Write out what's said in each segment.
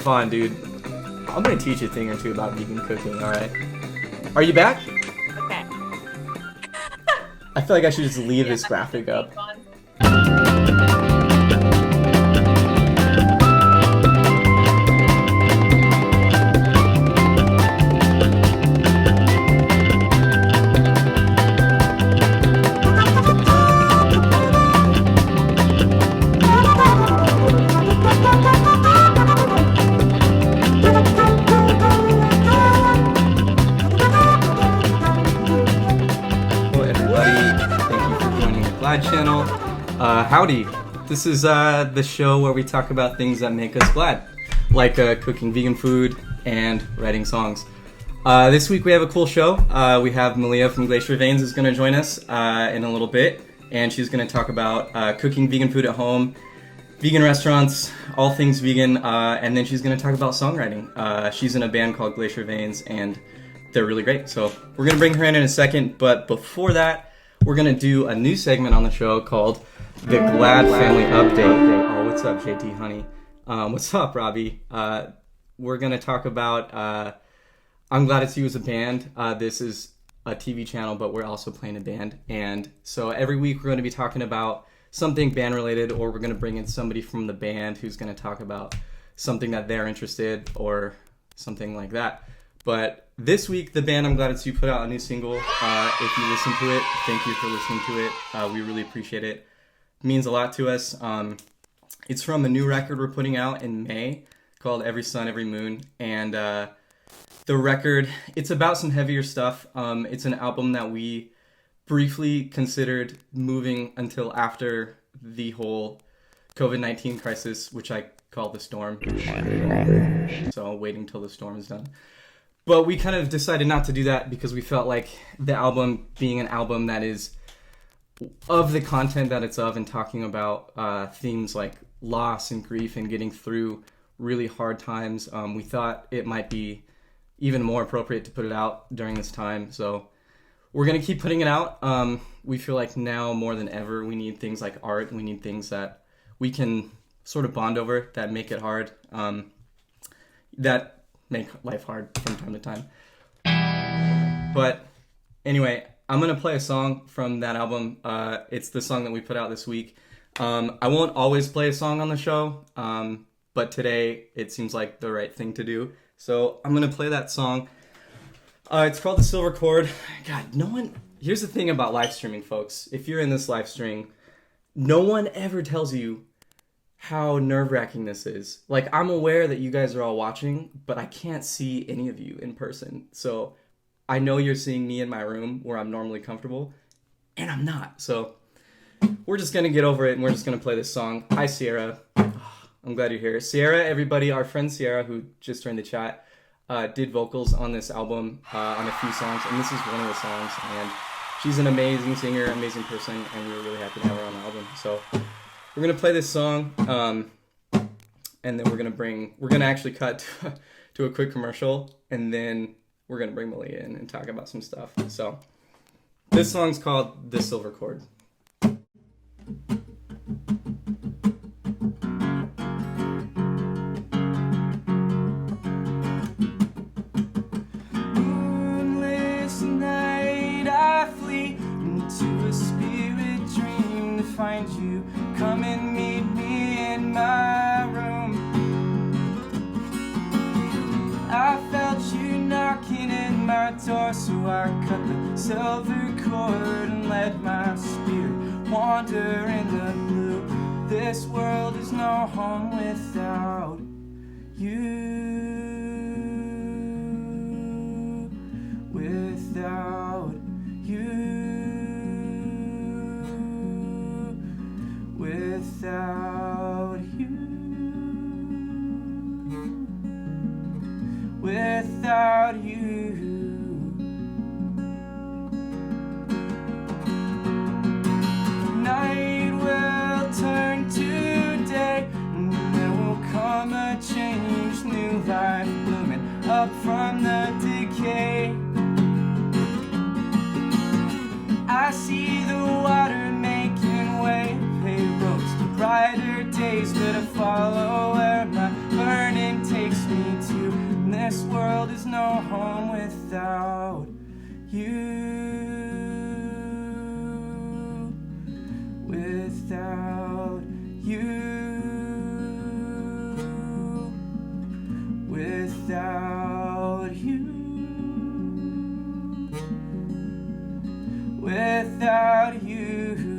Fine, dude. I'm gonna teach you a thing or two about vegan cooking, alright? Are you back? Okay. I feel like I should just leave this graphic up. Channel. Howdy. This is the show where we talk about things that make us glad, like cooking vegan food and writing songs. This week we have a cool show. We have Malia from Glacier Veins is going to join us in a little bit, and she's going to talk about cooking vegan food at home, vegan restaurants, all things vegan, and then she's going to talk about songwriting. She's in a band called Glacier Veins, and they're really great. So we're going to bring her in a second, but before that, we're going to do a new segment on the show called The Glad Family Update. Oh, what's up, JT Honey? What's up, Robbie? We're going to talk about I'm Glad It's You as a band. This is a TV channel, but we're also playing a band. And so every week we're going to be talking about something band-related, or we're going to bring in somebody from the band who's going to talk about something that they're interested or something like that. But this week, the band I'm Glad It's You put out a new single. If you listen to it, thank you for listening to it. We really appreciate it. It means a lot to us. It's from a new record we're putting out in May called Every Sun, Every Moon. And the record, it's about some heavier stuff. It's an album that we briefly considered moving until after the whole COVID-19 crisis, which I call the storm. So waiting till the storm is done. But we kind of decided not to do that because we felt like the album being an album that is of the content that it's of and talking about themes like loss and grief and getting through really hard times, we thought it might be even more appropriate to put it out during this time. So we're going to keep putting it out. We feel like now more than ever we need things like art. We need things that we can sort of bond over that make it hard, that make life hard from time to time. But anyway, I'm going to play a song from that album. It's the song that we put out this week. I won't always play a song on the show, but today it seems like the right thing to do. So I'm going to play that song. It's called The Silver Chord. God, here's the thing about live streaming, folks. If you're in this live stream, no one ever tells you how nerve-wracking this is. Like, I'm aware that you guys are all watching, but I can't see any of you in person. So I know you're seeing me in my room where I'm normally comfortable, and I'm not. So we're just going to get over it, and we're just going to play this song. Hi, Sierra. I'm glad you're here. Sierra, everybody, our friend Sierra, who just joined the chat, did vocals on this album on a few songs, and this is one of the songs. And she's an amazing singer, amazing person, and we were really happy to have her on the album. So we're going to play this song, and then we're going to actually cut to a quick commercial, and then we're going to bring Malia in and talk about some stuff. So this song's called The Silver Chord. Moonless night, I flee into a spirit dream to find you. Come and meet me in my room. I felt you knocking at my door, so I cut the silver cord and let my spirit wander in the blue. This world is no home without you. Without you. Without you, without you, night will turn to day, and there will come a change, new life blooming up from the decay. I see the water making way, paved roads to brighter days, but I follow where my burning takes this world is no home without you. Without you. Without you. Without you.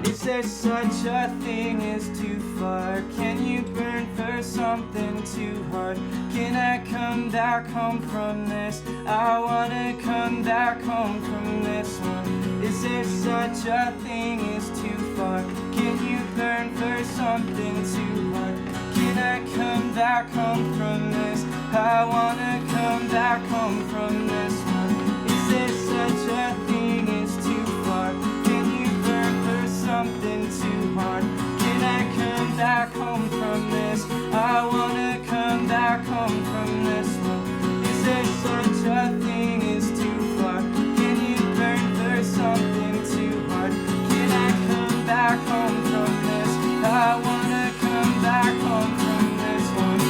Is there such a thing as too far? Can you burn for something too hard? Can I come back home from this? I wanna come back home from this one. Is there such a thing as too far? Can you burn for something too hard? Can I come back home from this? I wanna come back home from this one. Is there such a thing as too far? Can you burn for something too hard? Can I come back home from this? I wanna come back home from this one. Is there such a thing as too far? Can you burn for something too hard? Can I come back home from this? I wanna come back home from this one.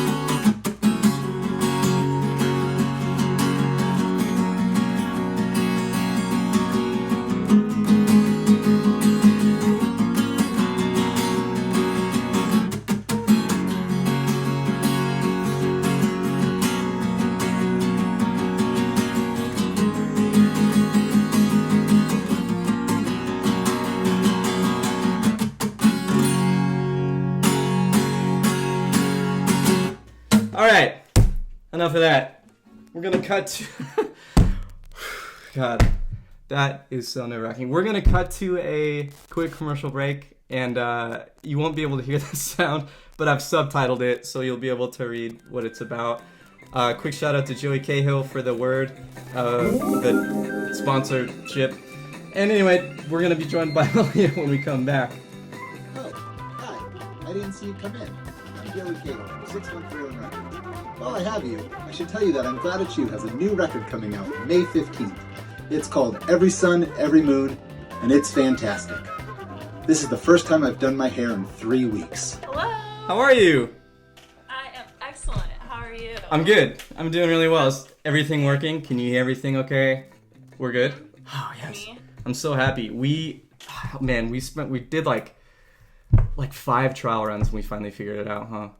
Alright, enough of that. We're gonna cut to... God, that is so nerve-wracking. We're gonna cut to a quick commercial break, and you won't be able to hear the sound, but I've subtitled it, so you'll be able to read what it's about. Quick shout out to Joey Cahill for the word, the sponsorship. And anyway, we're gonna be joined by Malia when we come back. Oh, hi. I didn't see you come in. I'm Joey Cahill, 613 Records. While I have you, I should tell you that I'm Glad It's You has a new record coming out May 15th. It's called Every Sun, Every Moon, and it's fantastic. This is the first time I've done my hair in 3 weeks. Hello! How are you? I am excellent. How are you? I'm good. I'm doing really well. Is everything working? Can you hear everything okay? We're good? Oh, yes. Me? I'm so happy. We did like 5 trial runs and we finally figured it out, huh?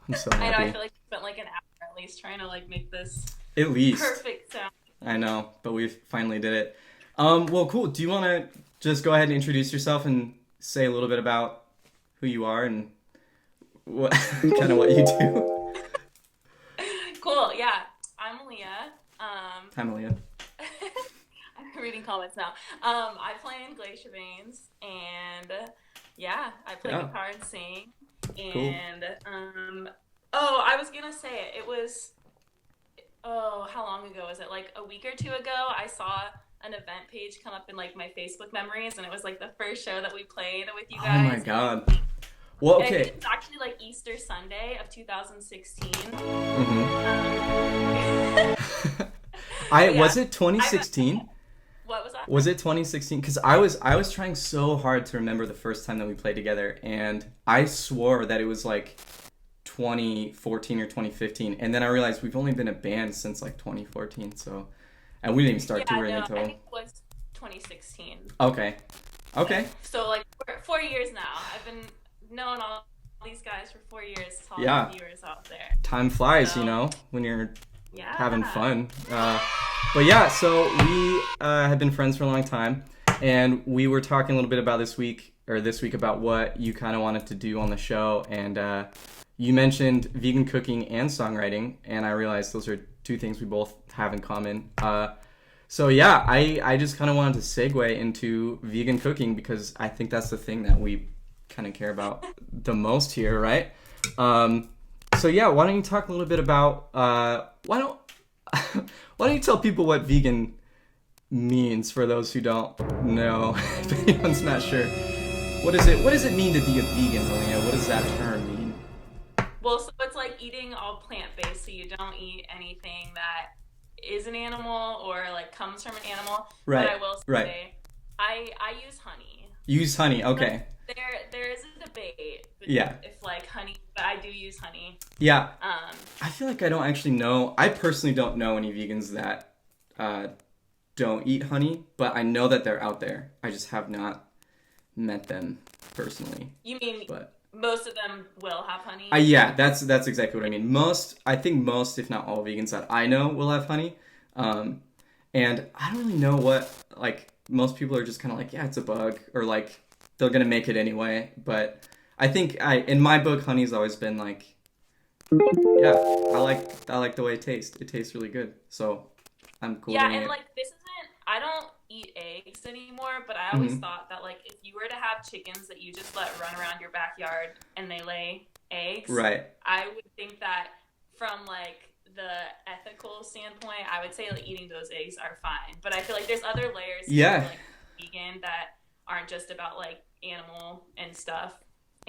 I'm so happy. I know, I feel like you spent like an hour at least trying to like make this At least. perfect sound. I know, but we finally did it. Well, cool. Do you want to just go ahead and introduce yourself and say a little bit about who you are and what kind of what you do? Cool, yeah. I'm Malia. Hi, Malia. I'm reading comments now. I play in Glacier Veins, and yeah, I play guitar and sing. And I was gonna say it. It was how long ago was it? Like a week or two ago, I saw an event page come up in like my Facebook memories, and it was like the first show that we played with you guys. Oh my god. Well, okay. I think it's actually like Easter Sunday of 2016. Was it 2016? What was that? Was it 2016? Because I was trying so hard to remember the first time that we played together, and I swore that it was like 2014 or 2015, and then I realized we've only been a band since like 2014, so, and we didn't even start touring until... I think it was 2016. Okay. So like 4 years now. I've been knowing all these guys for 4 years. To all the viewers out there. Time flies, you know, when you're having fun. But yeah, so we have been friends for a long time, and we were talking a little bit about this week about what you kind of wanted to do on the show, and you mentioned vegan cooking and songwriting, and I realized those are 2 things we both have in common. So yeah, I just kind of wanted to segue into vegan cooking because I think that's the thing that we kind of care about the most here, right? So yeah, why don't you talk a little bit about why don't you tell people what vegan means for those who don't know? If anyone's not sure, what does it mean to be a vegan, Malia? What does that term mean? Well, so it's like eating all plant-based, so you don't eat anything that is an animal or like comes from an animal. But Right. I will Right. say I use honey. Use honey. But Okay. there is a debate Yeah. if like honey, but I do use honey. Yeah. Um, I feel like I don't actually know. I personally don't know any vegans that uh, don't eat honey, but I know that they're out there. I just have not met them personally. you mean But most of them will have honey? yeah, that's exactly what I mean. I think most, if not all, vegans that I know will have honey. Um, and I don't really know what, like, most people are just kind of like, yeah, it's a bug, or like they're gonna make it anyway. But I think in my book, honey's always been like, yeah, I like the way it tastes. It tastes really good, so I'm cool Yeah, doing and it. like this isn't, I don't eat eggs anymore, but I always Hmm. thought that like if you were to have chickens that you just let run around your backyard and they lay eggs, Right. I would think that from like the ethical standpoint, I would say like eating those eggs are fine. But I feel like there's other layers to Yeah. like vegan that aren't just about like animal and stuff,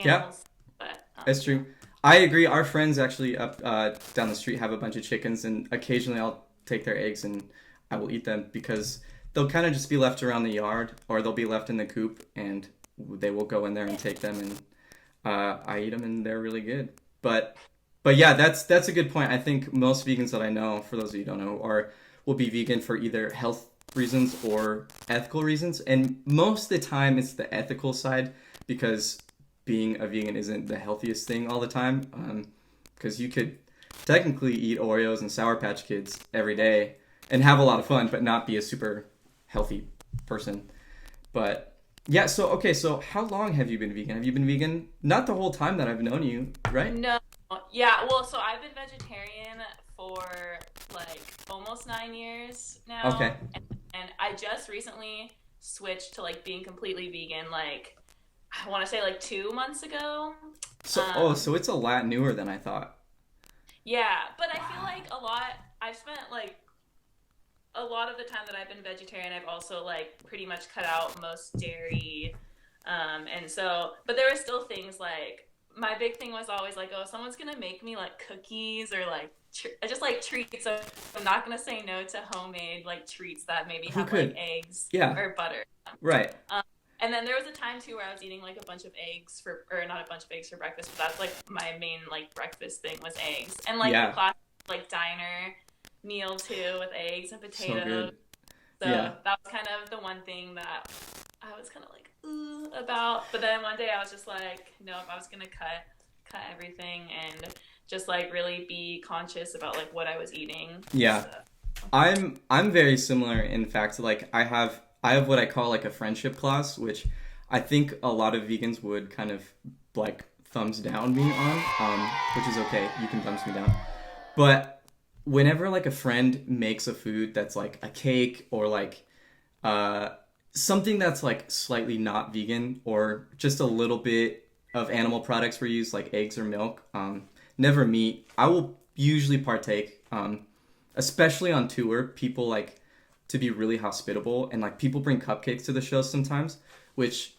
Yeah. animals, but That's true. I agree. Our friends actually up down the street have a bunch of chickens, and occasionally I'll take their eggs and I will eat them because they'll kind of just be left around the yard, or they'll be left in the coop, and they will go in there and take them, and I eat them, and they're really good. But yeah, that's a good point. I think most vegans that I know, for those of you who don't know, will be vegan for either health reasons or ethical reasons, and most of the time it's the ethical side because being a vegan isn't the healthiest thing all the time. Because you could technically eat Oreos and Sour Patch Kids every day and have a lot of fun, but not be a super healthy person. But yeah, so okay, so how long have you been vegan? Have you been vegan not the whole time that I've known you, right? no, yeah, well, so I've been vegetarian for like almost 9 years Okay. now, and I just recently switched to like being completely vegan, like I want to say like 2 months ago. So Um, it's a lot newer than I thought. yeah, but I feel Wow. like I've spent like a lot of the time that I've been vegetarian, I've also like pretty much cut out most dairy. And so, but there were still things like my big thing was always like, oh, someone's gonna make me like cookies or like just like treats. So I'm not gonna say no to homemade like treats that maybe Who have like could? eggs Yeah, or butter. right. Um, and then there was a time too where I was eating like a bunch of eggs for, or not a bunch of eggs for breakfast, but that's like my main like breakfast thing was eggs and like the Yeah, classic like diner meal too with eggs and so potatoes. good. So Yeah. that was kind of the one thing that I was kind of like ooh about. But then one day I was just like, nope, I was gonna cut everything and just like really be conscious about like what I was eating. Yeah. So I'm very similar, in fact. Like I have what I call like a friendship clause, which I think a lot of vegans would kind of like thumbs down me on, which is okay. You can thumbs me down. But whenever like a friend makes a food that's like a cake or like uh something that's like slightly not vegan or just a little bit of animal products were used, like eggs or milk, never meat, I will usually partake. Especially on tour, people like to be really hospitable, and like people bring cupcakes to the show sometimes, which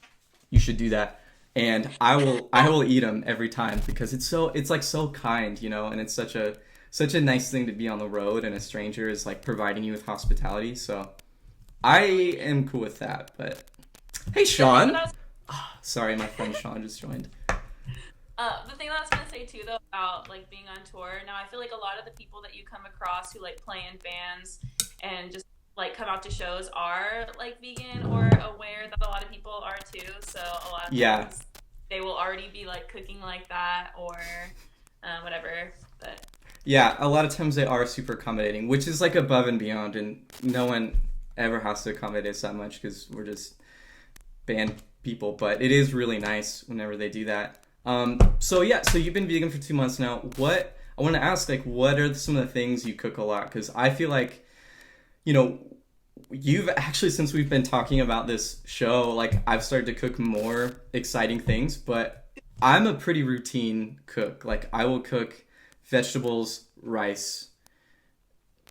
you should do that. And I will eat them every time because it's like so kind, and it's such a nice thing to be on the road and a stranger is like providing you with hospitality. So I am cool with that. But hey, the thing that Sean. I was Sorry, my friend Sean just joined. The thing that I was gonna say too, though, about like being on tour. Now, I feel like a lot of the people that you come across who like play in bands and just like come out to shows are like vegan or aware that a lot of people are too. So a lot of Yeah. times they will already be like cooking like that or whatever. But Yeah, a lot of times they are super accommodating, which is like above and beyond, and no one ever has to accommodate us that much because we're just band people. But it is really nice whenever they do that. So yeah, so you've been vegan for 2 months now. What I want to ask, like, what are some of the things you cook a lot? Because I feel like, you know, you've actually, since we've been talking about this show, like I've started to cook more exciting things, but I'm a pretty routine cook. Like I will cook vegetables, rice,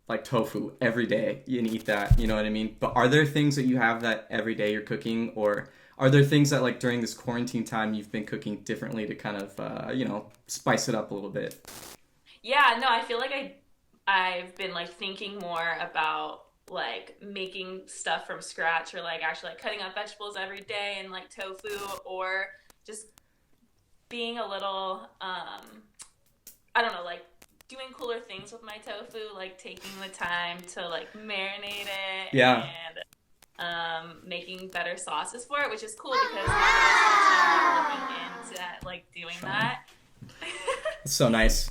like tofu every day and eat that, you know what I mean? But are there things that you have that every day you're cooking, or are there things that like during this quarantine time you've been cooking differently to kind of, spice it up a little bit? yeah, no, I feel like I I've been like thinking more about like making stuff from scratch, or like actually like cutting up vegetables every day and like tofu, or just being a little I don't know, like doing cooler things with my tofu, like taking the time to like marinate it Yeah. and making better sauces for it, which is cool because now that I spent time like, looking into like doing Sean. that. It's so nice.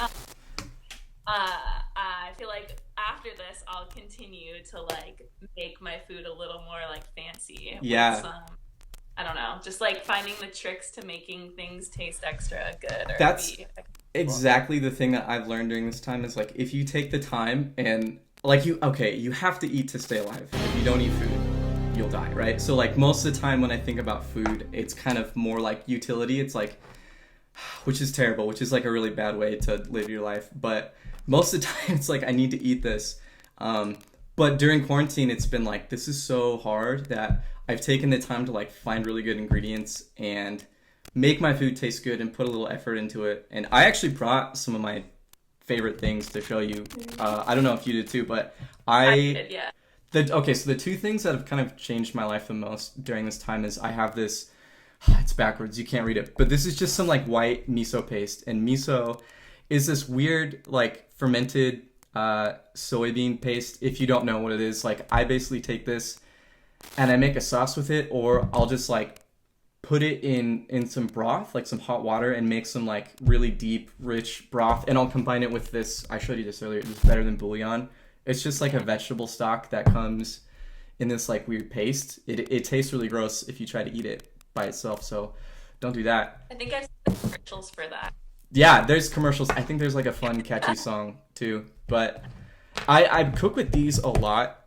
I feel like after this, I'll continue to like make my food a little more like fancy with Yeah. some, I don't know, just like finding the tricks to making things taste extra good or That's be cool. exactly the thing that I've learned during this time is like if you take the time and like you have to eat to stay alive. If you don't eat food, you'll die, right? So like most of the time when I think about food, it's kind of more like utility. It's like which is terrible, which is like a really bad way to live your life. But most of the time, it's like I need to eat this. But during quarantine, it's been like this is so hard that I've taken the time to like find really good ingredients and make my food taste good and put a little effort into it. And I actually brought some of my favorite things to show you. I don't know if you did too, but I I did, yeah. okay, so the two things that have kind of changed my life the most during this time is I have this, it's backwards, you can't read it, but this is just some like white miso paste. And miso is this weird like fermented soybean paste. If you don't know what it is, like I basically take this and I make a sauce with it, or I'll just like put it in some broth, like some hot water, and make some like really deep, rich broth, and I'll combine it with this. I showed you this earlier. It's better than bouillon. It's just like a vegetable stock that comes in this like weird paste. It tastes really gross if you try to eat it by itself, so don't do that. I think I've seen commercials for that. Yeah, there's commercials. I think there's like a fun, catchy song too. But I cook with these a lot.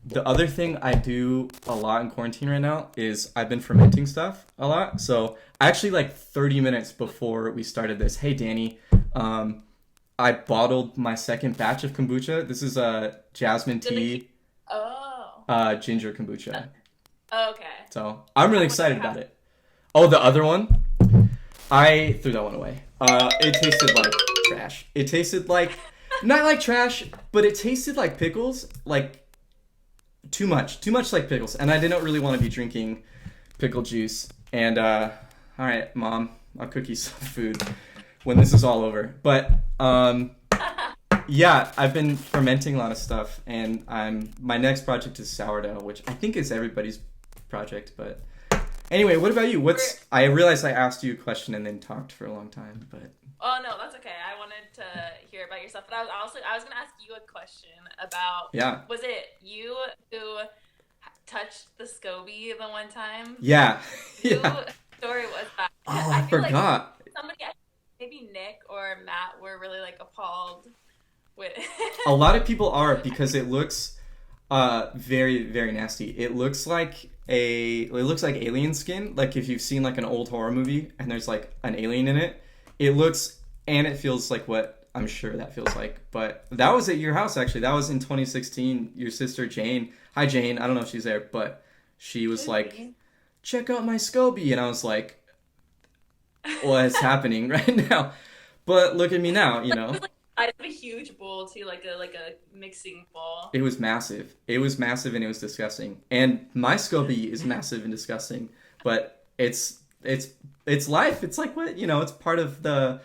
The other thing I do a lot in quarantine right now is I've been fermenting stuff a lot. So actually like 30 minutes before we started this, hey Danny, I bottled my second batch of kombucha. This is a jasmine tea, Oh. ginger kombucha. Okay. So I'm really What do you excited have? about it. Oh, the other one? I threw that one away. It tasted like trash. It tasted like, not like trash, but it tasted like pickles, like too much like pickles. And I didn't really want to be drinking pickle juice. And all right, Mom, I'll cook you some food when this is all over. But yeah, I've been fermenting a lot of stuff, and my next project is sourdough, which I think is everybody's project. But anyway, what about you? I realized I asked you a question and then talked for a long time, but Oh no, that's okay. I wanted to hear about yourself, but I was gonna ask you a question about, yeah, was it you who touched the SCOBY the one time? yeah, Who yeah. story was that? Oh, I I feel like forgot. somebody, maybe Nick or Matt, were really like appalled with. A lot of people are because it looks very very nasty. It looks like alien skin. Like if you've seen like an old horror movie and there's like an alien in it, it looks and it feels like what I'm sure that feels like. But that was at your house actually. That was in 2016. Your sister Jane. Hi Jane. I don't know if she's there, but she was like, check out my SCOBY, and I was like, what's happening right now? But look at me now, you know. I have a huge bowl too, like a mixing bowl. It was massive. It was massive and it was disgusting. And my SCOBY is massive and disgusting, but it's life. It's like what, you know, it's part of the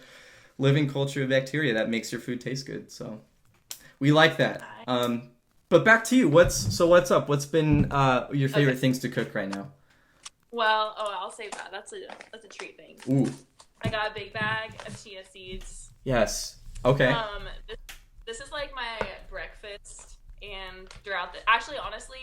living culture of bacteria that makes your food taste good. So we like that. But back to you. What's up? What's been your favorite things to cook right now? Well, I'll save that. That's a treat thing. Ooh. I got a big bag of chia seeds. Yes. Okay. This is like my breakfast, and actually, honestly,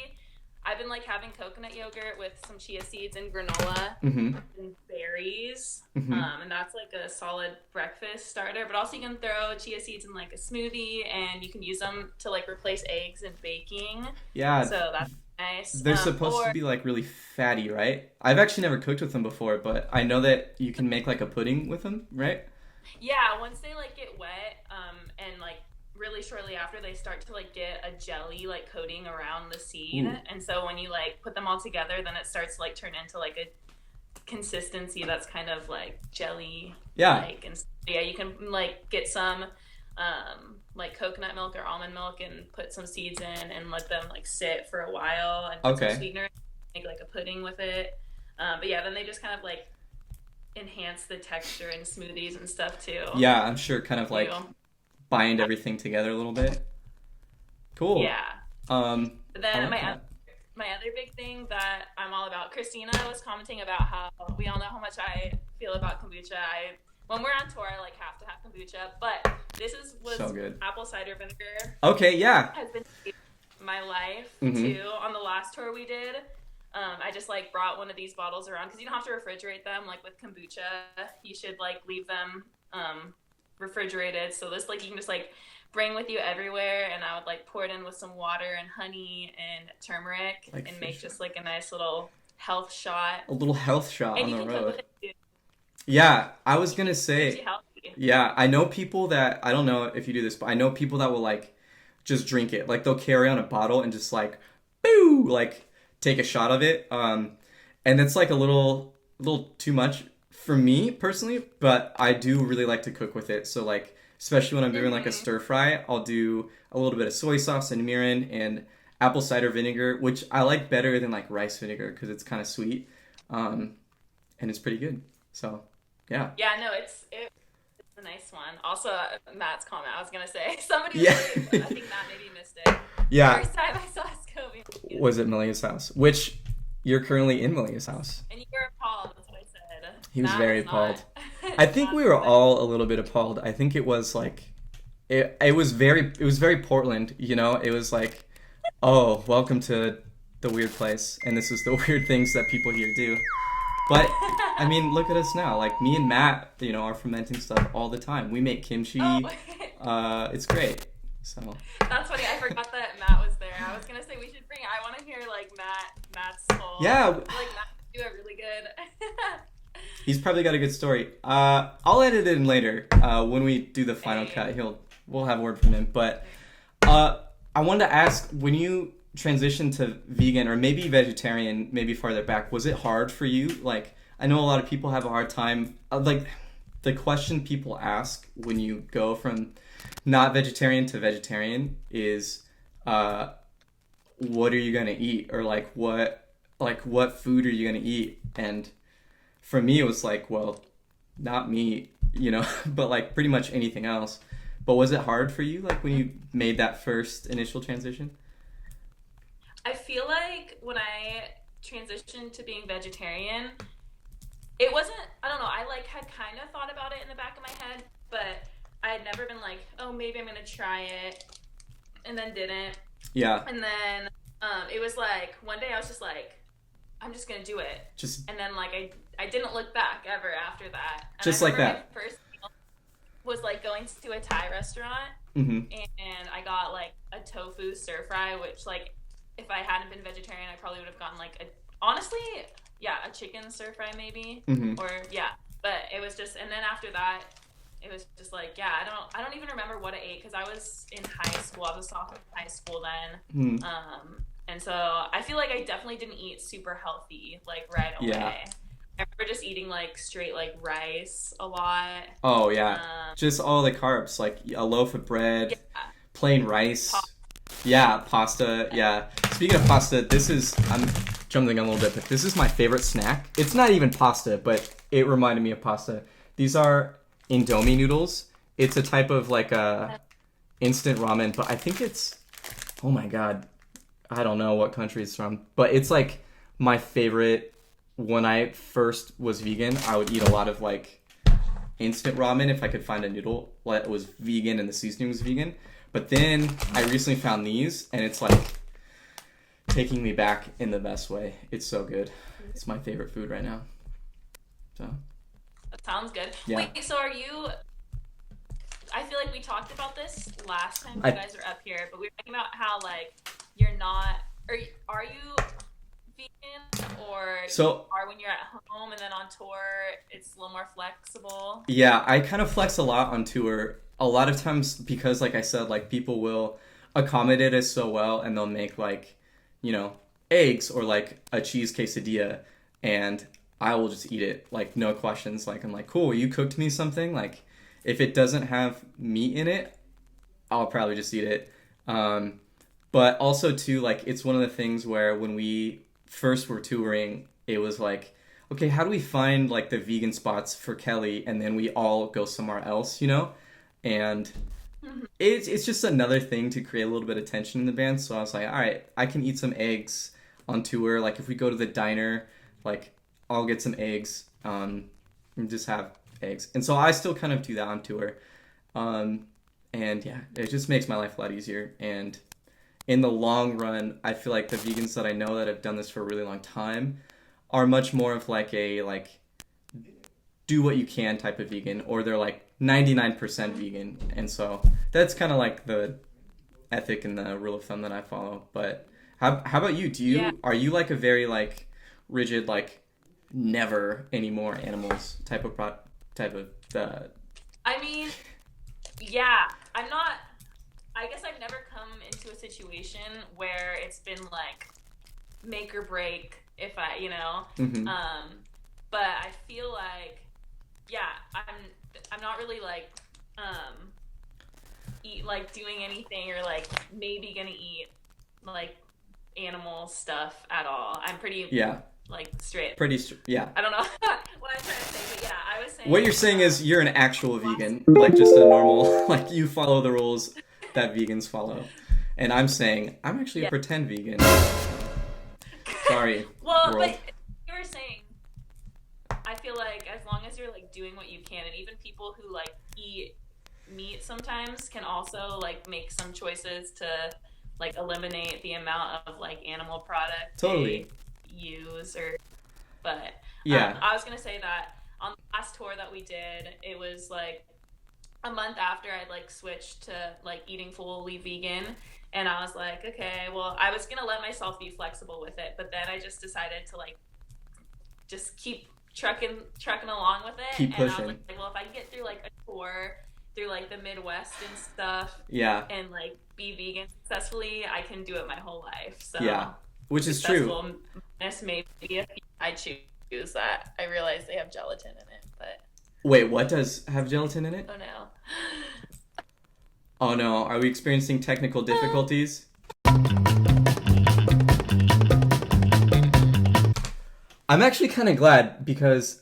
I've been like having coconut yogurt with some chia seeds and granola Mm-hmm. and berries, Mm-hmm. and that's like a solid breakfast starter. But also, you can throw chia seeds in like a smoothie, and you can use them to like replace eggs in baking. Yeah. So that's nice. They're supposed to be like really fatty, right? I've actually never cooked with them before, but I know that you can make like a pudding with them, right? Yeah, once they like get wet, and like really shortly after they start to like get a jelly like coating around the seed. Ooh. And so when you like put them all together, then it starts to like turn into like a consistency that's kind of like jelly Yeah. like. And so, yeah, you can like get some like coconut milk or almond milk and put some seeds in and let them like sit for a while and put some Okay. sweetener in, make like a pudding with it. But yeah, then they just kind of like enhance the texture in smoothies and stuff too. Yeah, I'm sure kind of like You. bind everything together a little bit. Cool. Yeah. But I then like that. my other big thing that I'm all about, Christina was commenting about how we all know how much I feel about kombucha. When we're on tour, I like have to have kombucha, but was So good. apple cider vinegar Okay, yeah. has been my life Mhm. too. On the last tour we did, I just like brought one of these bottles around because you don't have to refrigerate them. Like with kombucha, you should like leave them refrigerated. So this like you can just like bring with you everywhere, and I would like pour it in with some water and honey and turmeric Like and make fish. just like a nice little health shot. A little health shot And on you the can cook with road. it too. Yeah, I was gonna Keeps say, you healthy. yeah, I know people that, I don't know if you do this, but I know people that will like just drink it. Like they'll carry on a bottle and just like, boo, like take a shot of it. And it's like a little too much for me personally, but I do really like to cook with it. So like, especially when I'm doing like a Mm-hmm. stir fry, I'll do a little bit of soy sauce and mirin and apple cider vinegar, which I like better than like rice vinegar because it's kind of sweet. And it's pretty good. So, yeah. Yeah, no, it's a nice one. Also, Matt's comment, I was gonna say somebody was Yeah. late, but I think Matt maybe missed it. Yeah. First time I saw Scooby. Was at Malia's house, which you're currently in Malia's house. And you were appalled, that's what I said. He was Matt very was appalled. not. I think Matt we were was all a little bit appalled. I think it was like it was very Portland, you know? It was like, oh, welcome to the weird place, and this is the weird things that people here do. But I mean, look at us now. Like me and Matt, you know, are fermenting stuff all the time. We make kimchi. Oh, It's great. So that's funny. I forgot that Matt was there. I was gonna say we should bring. I want to hear like Matt's whole. yeah, Like Matt do it really good. he's probably got a good story. I'll edit it in later. When we do the final Hey. cut, we'll have a word from him. But I wanted to ask, when you transitioned to vegan or maybe vegetarian, maybe farther back, was it hard for you? Like, I know a lot of people have a hard time. Like, the question people ask when you go from not vegetarian to vegetarian is, what are you gonna eat? Or what food are you gonna eat? And for me, it was like, well, not meat, you know, but like pretty much anything else. But was it hard for you, like when you made that first initial transition? I feel like when I transitioned to being vegetarian, it wasn't. I don't know. I like had kind of thought about it in the back of my head, but I had never been like, oh, maybe I'm gonna try it, and then didn't. Yeah, And then it was like one day I was just like, I'm just gonna do it. just And then like I didn't look back ever after that. And Just I like remember that. My first meal was like going to a Thai restaurant, hmm and I got like a tofu stir fry, which like if I hadn't been vegetarian, I probably would have gotten like honestly, yeah, a chicken stir fry maybe, hmm or yeah. But it was just, and then after that, it was just like, yeah, I don't even remember what I ate because I was in high school. I was a sophomore in high school then. hmm And so I feel like I definitely didn't eat super healthy like right away. Yeah. I remember just eating like straight like rice a lot. Oh yeah, Um, just all the carbs, like a loaf of bread, yeah. plain rice. Pa- Yeah, pasta. Yeah. Speaking of pasta, I'm jumping a little bit, but this is my favorite snack. It's not even pasta, but it reminded me of pasta. These are Indomie noodles. It's a type of like a instant ramen, but I think oh my God, I don't know what country it's from, but it's like my favorite. When I first was vegan, I would eat a lot of like instant ramen if I could find a noodle that was vegan and the seasoning was vegan. But then I recently found these, and it's like taking me back in the best way. It's so good. It's my favorite food right now. So That sounds good. Yeah. Wait, so are you? I feel like we talked about this last time I- you guys were up here, but we were talking about how like you're not. Are you vegan or So- you are when you're at home and then on tour it's a little more flexible? yeah, I kind of flex a lot on tour. A lot of times because, like I said, like people will accommodate us so well, and they'll make like, you know, eggs or like a cheese quesadilla, and I will just eat it like no questions. Like I'm like, cool, you cooked me something. Like if it doesn't have meat in it, I'll probably just eat it. But also too, like, it's one of the things where when we first were touring, it was like, okay, how do we find like the vegan spots for Kelly, and then we all go somewhere else, you know? And it's just another thing to create a little bit of tension in the band. So I was like, all right, I can eat some eggs on tour. Like if we go to the diner, like I'll get some eggs, and just have eggs. And so I still kind of do that on tour. And yeah, it just makes my life a lot easier. And in the long run, I feel like the vegans that I know that have done this for a really long time are much more of like a like do what you can type of vegan, or they're like 99% vegan. And so that's kind of like the ethic and the rule of thumb that I follow. But how about you? Are you like a very like rigid like never any more animals type of I mean, yeah, I'm not. I guess I've never come into a situation where it's been like make or break if I, but I feel like, yeah, I'm not really like, eat like doing anything or like maybe gonna eat like animal stuff at all. I'm pretty, like straight. Yeah. I don't know what I'm trying to say, but yeah, I was saying. What you're saying is you're an actual vegan, like just a normal, like you follow the rules that vegans follow. And I'm saying I'm actually a pretend vegan. Sorry. Well, world. but you were saying, I feel like as long as you're like doing what you can, and even people who like eat meat sometimes can also like make some choices to like eliminate the amount of like animal product totally they use. But yeah, I was gonna say that on the last tour that we did, it was like a month after I'd like switched to like eating fully vegan, and I was like, okay, well, I was gonna let myself be flexible with it, but then I just decided to like just keep trucking along with it. Keep pushing. And I was like, well, if I can get through like a tour through like the Midwest and stuff, and like be vegan successfully, I can do it my whole life. So yeah, which is true. Maybe if I choose that. I realize they have gelatin in it, but wait, what does have gelatin in it? oh no. Oh no, are we experiencing technical difficulties? I'm actually kind of glad because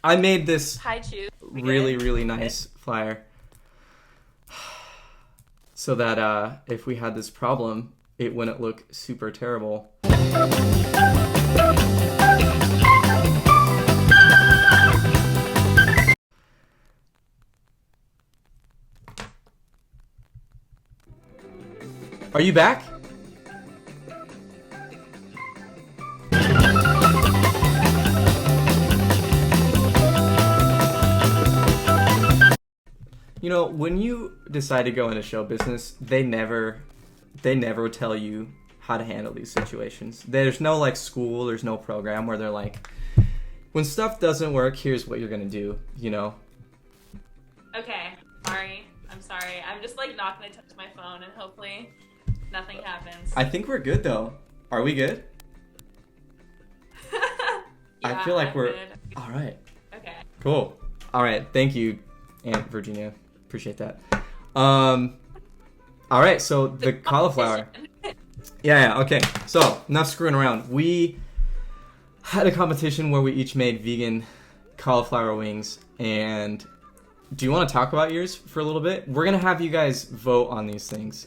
I made this really nice flyer so that if we had this problem, it wouldn't look super terrible. Are you back? You know, when you decide to go into show business, they never tell you how to handle these situations. There's no like school, there's no program where they're like, when stuff doesn't work, here's what you're gonna do, you know? Okay, I'm sorry. I'm just like not gonna touch my phone and hopefully nothing happens. I think we're good though. Are we good? I feel like we're good. All right. Okay. Cool. All right. Thank you, Aunt Virginia. Appreciate that. All right. So the cauliflower. Yeah. Okay. So enough screwing around. We had a competition where we each made vegan cauliflower wings. And do you want to talk about yours for a little bit? We're gonna have you guys vote on these things.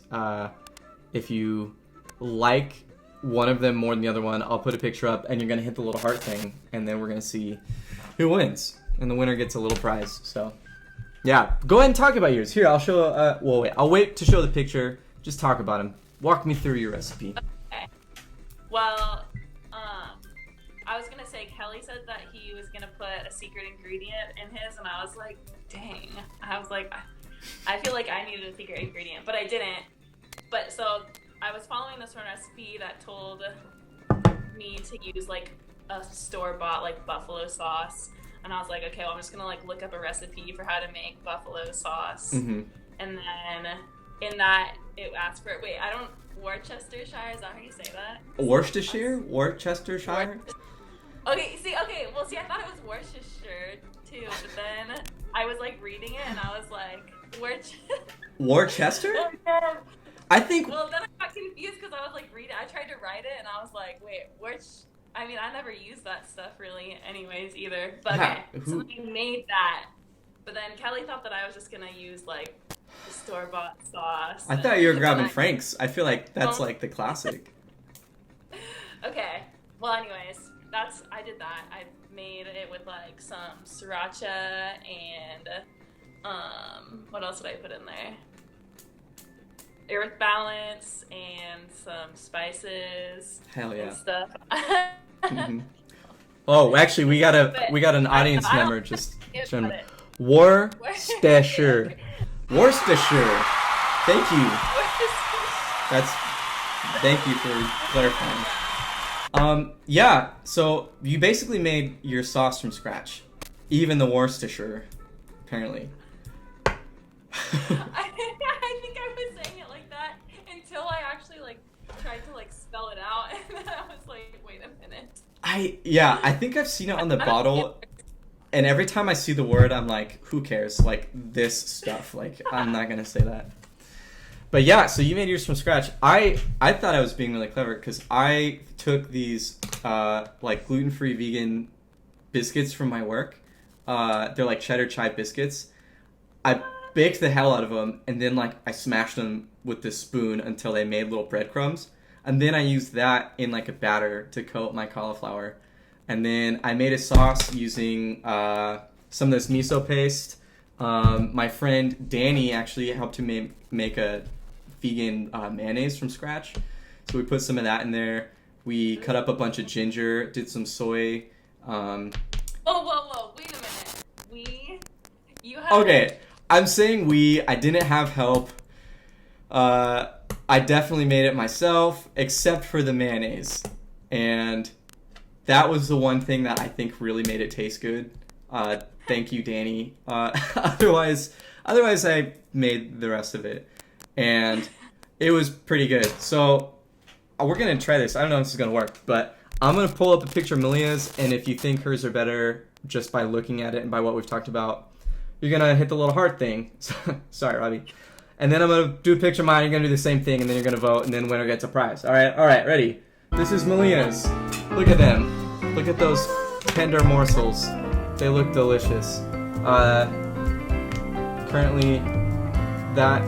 If you like one of them more than the other one, I'll put a picture up and you're going to hit the little heart thing and then we're going to see who wins. And the winner gets a little prize. So, yeah. Go ahead and talk about yours. Here, I'll show... I'll wait to show the picture. Just talk about them. Walk me through your recipe. Okay. Well, I was going to say, Kelly said that he was going to put a secret ingredient in his, and I was like, dang. I was like, I feel like I needed a secret ingredient, but I didn't. But so I was following this one recipe that told me to use like a store-bought like buffalo sauce, and I was like, okay, well, I'm just gonna like look up a recipe for how to make buffalo sauce, and then in that it asked for Worcestershire, is that how you say that? Worcestershire? Well, see, I thought it was Worcestershire too, but then I was like reading it and I was like, Worcester? Oh, no. I think. Well, then I got confused because I was like reading. I tried to write it and I was like, wait, I mean, I never used that stuff really, anyways, either. But okay, so I made that. But then Kelly thought that I was just gonna use like the store-bought sauce. I thought you were grabbing Frank's. I feel like that's like the classic. Okay. Well, anyways, I did that. I made it with like some sriracha and what else did I put in there? Earth balance and some spices. Hell yeah. And stuff. Mm-hmm. Oh, actually, we got an audience member just showing Worcestershire. Worcestershire. Thank you. Thank you for clarifying. Yeah. So you basically made your sauce from scratch, even the Worcestershire, apparently. I think I was saying it like that until I actually like tried to like spell it out, and then I was like, wait a minute. I think I've seen it on the bottle, and every time I see the word, I'm like, who cares? Like this stuff. Like I'm not gonna say that. But yeah, so you made yours from scratch. I thought I was being really clever because I took these like gluten-free vegan biscuits from my work. They're like cheddar chai biscuits. I baked the hell out of them, and then like I smashed them with this spoon until they made little breadcrumbs, and then I used that in like a batter to coat my cauliflower, and then I made a sauce using some of this miso paste. My friend Danny actually helped to make a vegan mayonnaise from scratch, so we put some of that in there. We cut up a bunch of ginger, did some soy. Whoa, wait a minute. You have Okay. I'm saying I didn't have help. I definitely made it myself, except for the mayonnaise. And that was the one thing that I think really made it taste good. Thank you, Danny. Otherwise I made the rest of it. And it was pretty good. So we're going to try this. I don't know if this is going to work, but I'm going to pull up a picture of Malia's, and if you think hers are better just by looking at it and by what we've talked about, you're going to hit the little heart thing. Sorry, Robbie. And then I'm going to do a picture of mine. You're going to do the same thing, and then you're going to vote, and then winner gets a prize. All right, ready? This is Malia's. Look at them. Look at those tender morsels. They look delicious. Currently, that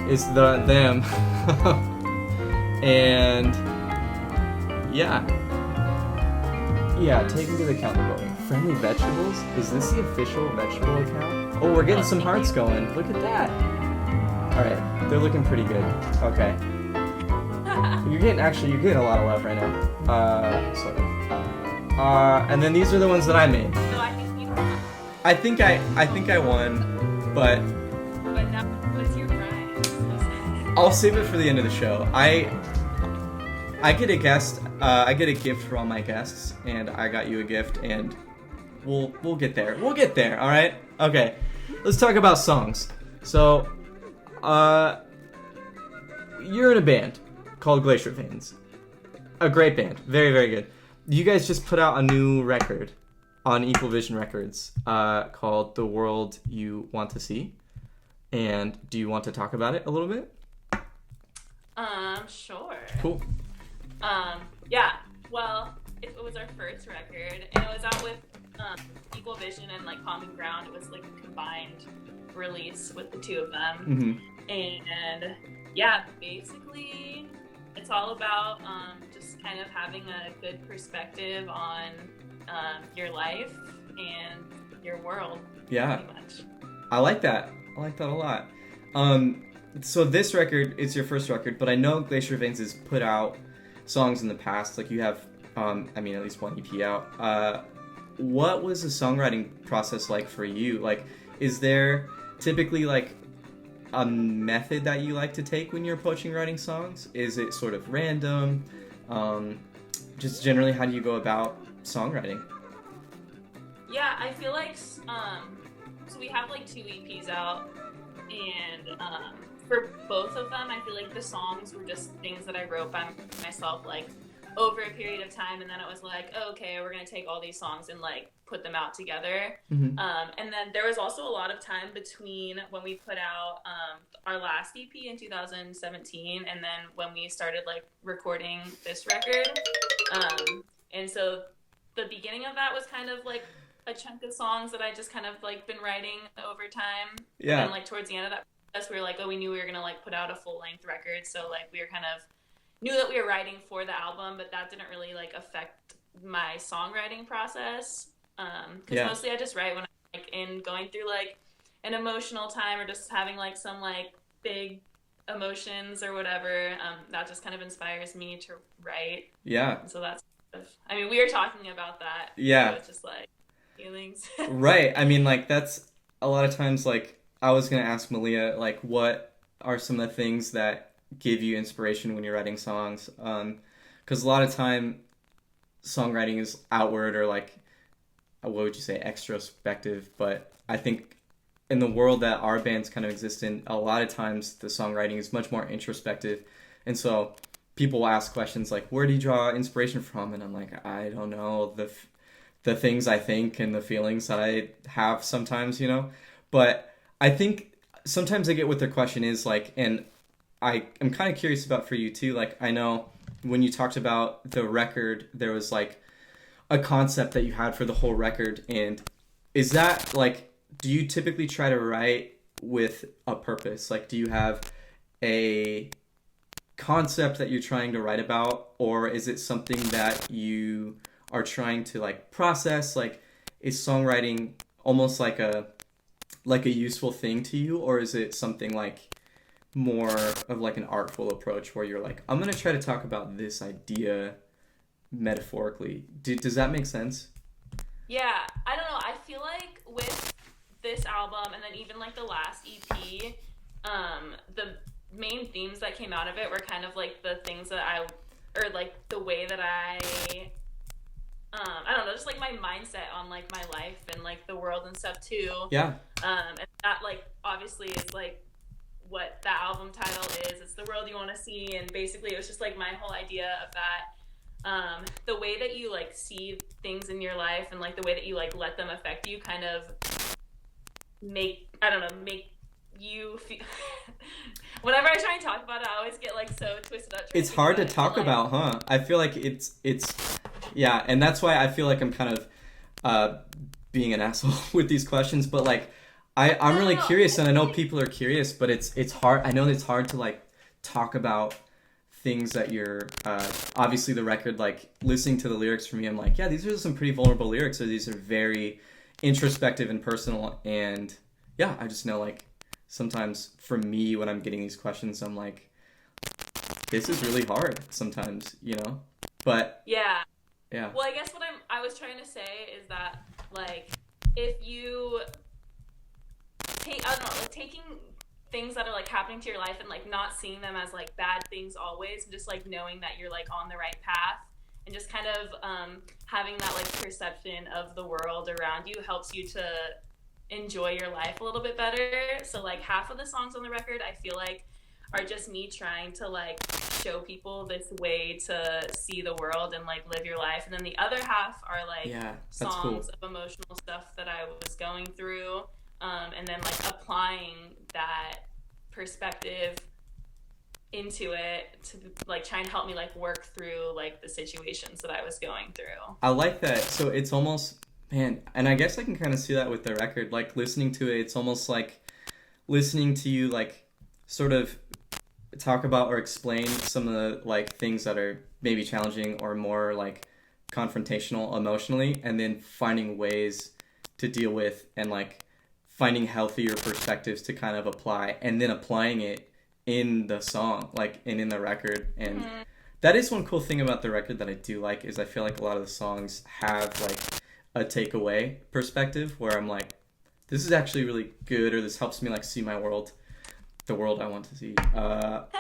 is them. And, yeah, take me to the counter voting. Friendly vegetables? Is this the official vegetable account? Oh, we're getting some hearts going. Look at that. All right, they're looking pretty good. Okay. You're getting a lot of love right now. Sort of. And then these are the ones that I made. So I think you won. I think I won, but now, what's your prize? I'll save it for the end of the show. I get a guest. I get a gift for all my guests, and I got you a gift, and we'll get there. We'll get there. All right. Okay. Let's talk about songs. So, you're in a band called Glacier. A great band. Very, very good. You guys just put out a new record on Equal Vision Records called The World You Want to See. And do you want to talk about it a little bit? Sure. Cool. Yeah. Well, it was our first record, and it was out with Equal Vision and like Common Ground. It was like a combined release with the two of them. Mm-hmm. And yeah, basically it's all about just kind of having a good perspective on your life and your world. Yeah. Pretty much. I like that a lot. So this record, it's your first record, but I know Glacier Veins has put out songs in the past. Like you have, at least one EP out. What was the songwriting process like for you? Like, is there typically like a method that you like to take when you're approaching writing songs? Is it sort of random? Just generally, how do you go about songwriting? Yeah, I feel like so we have like 2 EPs out, and for both of them, I feel like the songs were just things that I wrote by myself, like over a period of time, and then it was like, oh, okay, we're gonna take all these songs and like put them out together. And then there was also a lot of time between when we put out our last EP in 2017 and then when we started like recording this record. And so the beginning of that was kind of like a chunk of songs that I just kind of like been writing over time. Yeah. And like towards the end of that process, we were like, oh, we knew we were gonna like put out a full length record, so like we were kind of knew that we were writing for the album, but that didn't really like affect my songwriting process. Because mostly I just write when I'm like in going through like an emotional time or just having like some like big emotions or whatever. That just kind of inspires me to write. Yeah. And so that's, I mean, we were talking about that. Yeah. So it's just like feelings. Right. I mean, like that's a lot of times like I was gonna ask Malia like what are some of the things that give you inspiration when you're writing songs? Because a lot of time songwriting is outward or like what would you say, extrospective, but I think in the world that our bands kind of exist in, a lot of times the songwriting is much more introspective. And so people will ask questions like, where do you draw inspiration from? And I'm like, I don't know, the things I think and the feelings that I have sometimes, you know? But I think sometimes I get what their question is like, and I am kind of curious about for you too. Like, I know when you talked about the record, there was like a concept that you had for the whole record. And is that like, do you typically try to write with a purpose? Like, do you have a concept that you're trying to write about, or is it something that you are trying to like process? Like, is songwriting almost like a useful thing to you, or is it something like more of like an artful approach where you're like, I'm gonna try to talk about this idea metaphorically? Does that make sense? Yeah, I don't know. I feel like with this album and then even like the last EP, the main themes that came out of it were kind of like the things that or like the way that I don't know, just like my mindset on like my life and like the world and stuff too. Yeah. And that like obviously is like what that album title is. It's the world you want to see, and basically it was just like my whole idea of that. The way that you like see things in your life and like the way that you like let them affect you kind of make you feel whenever I try and talk about it, I always get like so twisted up. It's hard to talk about, huh? I feel like it's yeah, and that's why I feel like I'm kind of being an asshole with these questions, but like I'm really curious, and I know people are curious, but it's hard. I know it's hard to like talk about things that you're obviously the record, like listening to the lyrics for me, I'm like, yeah, these are some pretty vulnerable lyrics, or these are very introspective and personal. And yeah, I just know like sometimes for me when I'm getting these questions, I'm like, this is really hard sometimes, you know? But yeah. Well, I guess what I was trying to say is that like if you I don't know, like taking things that are like happening to your life and like not seeing them as like bad things always, and just like knowing that you're like on the right path, and just kind of having that like perception of the world around you helps you to enjoy your life a little bit better. So like half of the songs on the record I feel like are just me trying to like show people this way to see the world and like live your life, and then the other half are like songs of emotional stuff that I was going through. And then like applying that perspective into it to like try and help me like work through like the situations that I was going through. I like that. So it's almost, man, and I guess I can kind of see that with the record, like listening to it, it's almost like listening to you like sort of talk about or explain some of the like things that are maybe challenging or more like confrontational emotionally, and then finding ways to deal with and like finding healthier perspectives to kind of apply, and then applying it in the song, like, and in the record. And that is one cool thing about the record that I do like, is I feel like a lot of the songs have like a takeaway perspective where I'm like, this is actually really good, or this helps me like see my world, the world I want to see,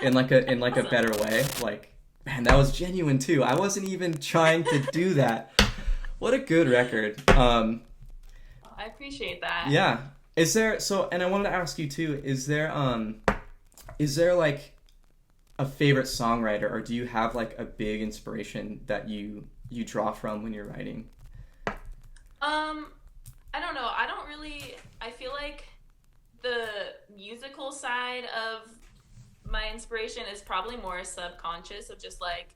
in like a better way. Like, man, that was genuine too. I wasn't even trying to do that. What a good record. I appreciate that. Yeah. Is there, so, and I wanted to ask you too, is there like a favorite songwriter, or do you have like a big inspiration that you draw from when you're writing? I don't know. I feel like the musical side of my inspiration is probably more subconscious, of just like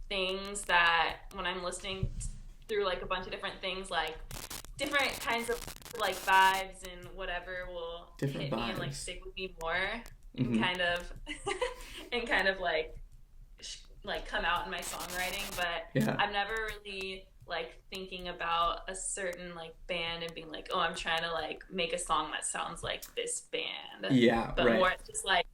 things that when I'm listening through like a bunch of different things, like different kinds of like vibes and whatever will Different hit me and like vibes. stick with me more and Hmm. kind of and kind of like come out in my songwriting. But Yeah. I'm never really like thinking about a certain like band and being like, oh, I'm trying to like make a song that sounds like this band. Yeah, But right. more it's just like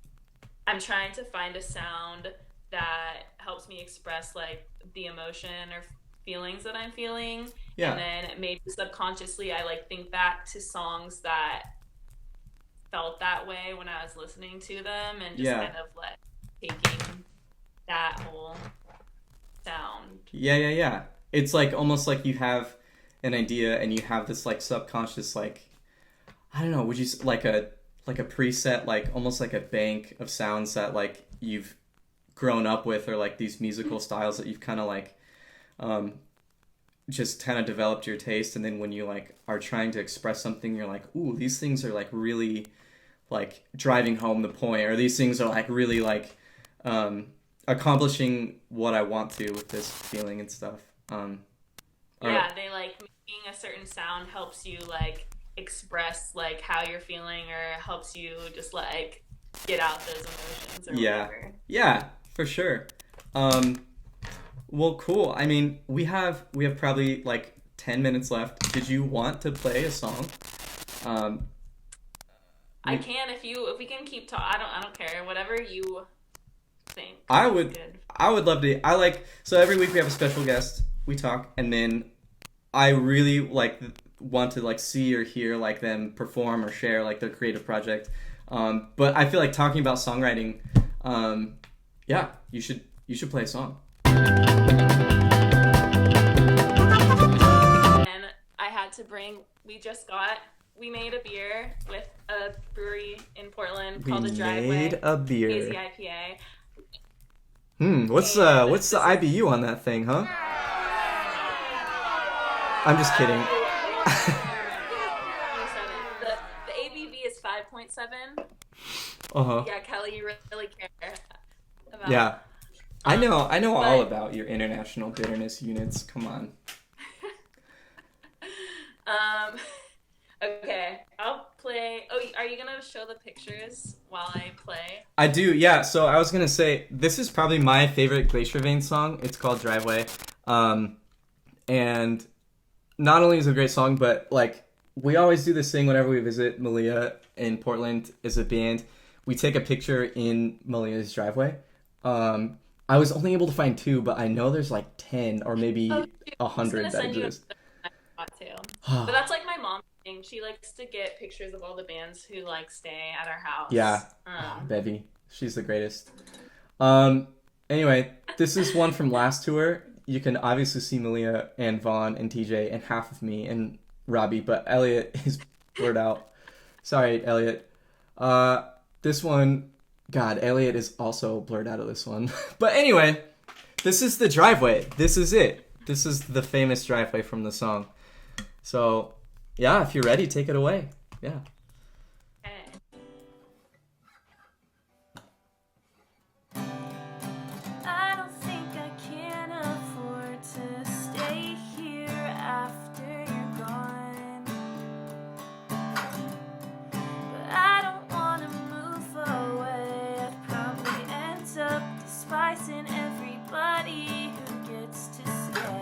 I'm trying to find a sound that helps me express like the emotion or feelings that I'm feeling. And Yeah. then maybe subconsciously I like think back to songs that felt that way when I was listening to them, and just Yeah. kind of like taking that whole sound. Yeah, yeah, yeah. It's like almost like you have an idea and you have this like subconscious like, I don't know, would you like a preset, like almost like a bank of sounds that like you've grown up with, or like these musical styles that you've kind of like um just kind of developed your taste, and then when you like are trying to express something, you're like, ooh, these things are like really like driving home the point, or these things are like really like um accomplishing what I want to with this feeling and stuff. Or Yeah, they like making a certain sound helps you like express like how you're feeling, or helps you just like get out those emotions or yeah. whatever. Yeah, for sure. Um well, cool. I mean, we have probably like 10 minutes left. Did you want to play a song? Um I can if we can keep talking. I don't care. Whatever you think I is would good. I would love to. I like, so every week we have a special guest. We talk, and then I really like want to like see or hear like them perform or share like their creative project. But I feel like talking about songwriting. Um, yeah, you should play a song. And I had to bring. We made a beer with a brewery in Portland We called the made Driveway a Hazy beer. IPA, What's and what's the this is IBU on that thing, huh? I'm just kidding. the ABV is 5.7. Uh-huh. Yeah, Kelly, you really care about. Yeah. I know all But about your international bitterness units. Come on. um, okay, I'll play. Oh, are you gonna show the pictures while I play? I do, yeah. So I was gonna say this is probably my favorite Glacier Vein song. It's called Driveway, and not only is it a great song, but like we always do this thing whenever we visit Malia in Portland as a band. We take a picture in Malia's driveway. I was only able to find two, but I know there's like 10 or Oh, maybe shoot, a I'm just hundred gonna that send you exist. a spot too. But that's like my mom thing. She likes to get pictures of all the bands who like stay at our Yeah, house. Bevy, she's the greatest. Um, anyway, this is one from last tour. You can obviously see Malia and Vaughn and TJ and half of me and Robbie, but Elliot is blurred out. Sorry, Elliot. Uh, this one, God, Elliot is also blurred out of this one. But anyway, this is the driveway. This is it. This is the famous driveway from the song. So, yeah, if you're ready, take it away. Yeah. Okay. I don't think I can afford to stay here after you're gone. But I don't want to move away. I'd probably end up despising everybody who gets to stay.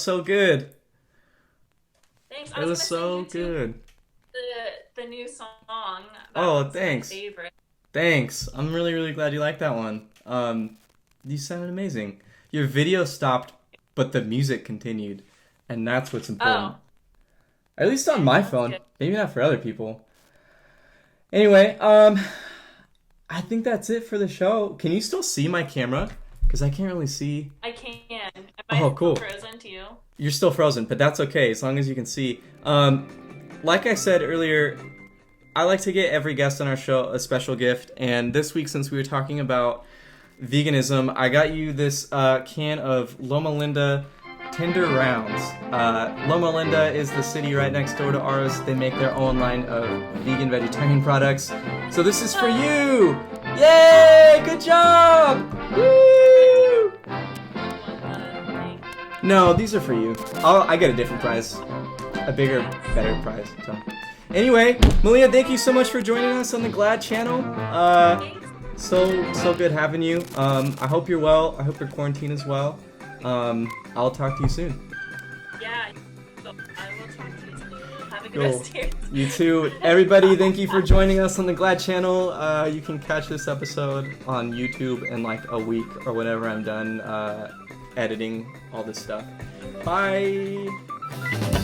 so good. Thanks. It was so good. The new song. Thanks. My favorite. Thanks. I'm really, really glad you liked that one. You sounded amazing. Your video stopped, but the music continued, and that's what's important. At least on my phone. Maybe not for other people. Anyway, I think that's it for the show. Can you still see my camera? Because I can't really see. I can. Am I cool. frozen to you? You're still frozen, but that's okay as long as you can see. Like I said earlier, I like to get every guest on our show a special gift. And this week, since we were talking about veganism, I got you this can of Loma Linda Tender Rounds. Loma Linda is the city right next door to ours. They make their own line of vegan vegetarian products. So this is for you! Yay! Good job! Woo! No, these are for you. I get a different prize. A bigger, better prize. Anyway, Malia, thank you so much for joining us on the Glad channel. So good having you. I hope you're well. I hope your quarantine is well. I'll talk to you soon. Yeah, I will talk to you soon. Have a good rest of your day. You too. Everybody, thank you for joining us on the Glad channel. You can catch this episode on YouTube in like a week or whenever I'm done editing all this stuff. Bye!